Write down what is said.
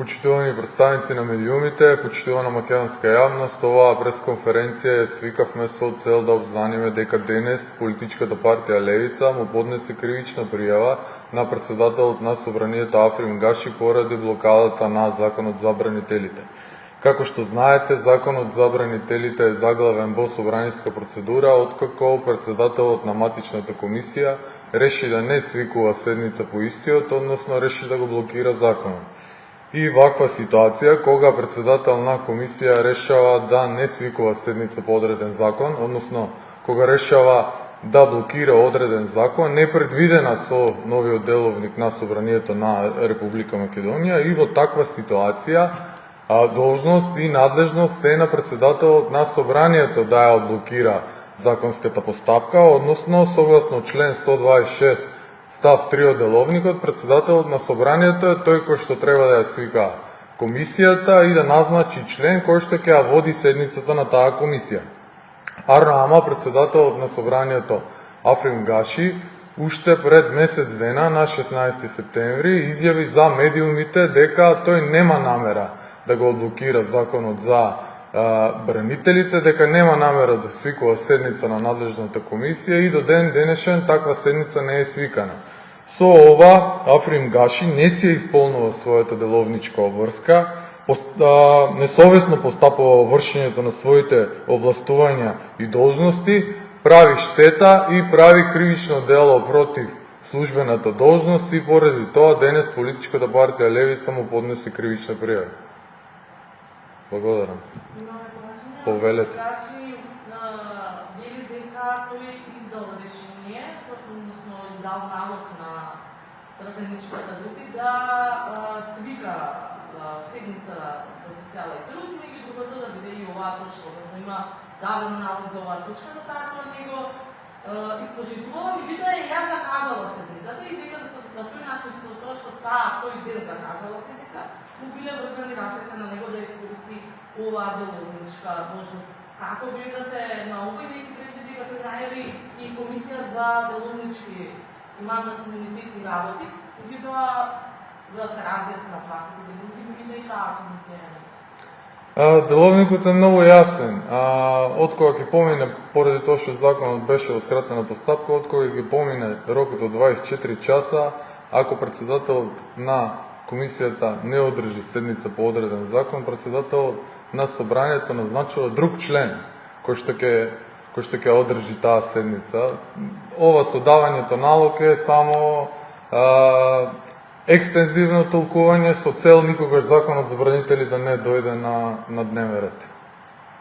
Почитувани представници на медиумите, почитувана македонска јавност, оваа пресконференција ја свикавме со цел да обзнаниме дека денес политичката партија Левица му поднесе кривична пријава на председателот на Собранието Африм Гаши поради блокадата на Законот за бранителите. Како што знаете, Законот за бранителите е заглавен во собраниска процедура, откако председателот на матичната комисија реши да не свикува седница по истиот, односно реши да го блокира законот. И ваква ситуација, кога председател на комисија решава да не свикува седница по одреден закон, односно кога решава да блокира одреден закон, не предвидена со новиот деловник на Собранието на Република Македонија, и во таква ситуација должност и надлежност е на председателот на Собранието да ја одблокира законската постапка, односно согласно член 126 став 3 од деловникот, председателот на Собранието е тој кој што треба да ја свика комисијата и да назначи член кој што ќе ја води седницата на таа комисија. Ама председателот на Собранието Африм Гаши уште пред месец дена на 16 септември изјави за медиумите дека тој нема намера да го одблокира законот за бранителите, дека нема намера да свикува седница на надлежната комисија и до ден денешен таква седница не е свикана. Со ова Африм Гаши не си исполнува својата деловничка обврска, несовесно постапува во вршењето на своите овластувања и должности, прави штета и прави кривично дело против службената должност и поради тоа денес политичката партија Левица му поднесе кривична пријава. Благодарам. Повелете. Гаши вели дека тој издал решение, односно дал налог на стратегичката групи да свика седница за социјала и труд, меѓутоа да биде и оваа точка, односно има даден налог за оваа точка, но таа тоа него испочитувала, меѓутоа и ја закажала седницата и дека на тој начин со тоа што тој ден закажала седница, му биле врзани рацете на него да искористи оваа деловничка должност. Како гледате на овој веќе предвиди дека тој најави и комисија за деловнички и мандатно-имунитетни работи, меѓутоа за да се разјасна фактите, меѓутоа и таа комисија е. Деловникот е многу јасен. Од кога ќе помине, поради тоа што законот беше во скратена постапка, од кога ќе помине рокот од 24 часа, ако председателот на комисијата не одржи седница по одреден закон, председателот на Собранието назначува друг член кој што ќе одржи таа седница. Ова со давањето налог е само екстензивно толкување со цел никогаш законот за бранители да не дојде на дневен ред.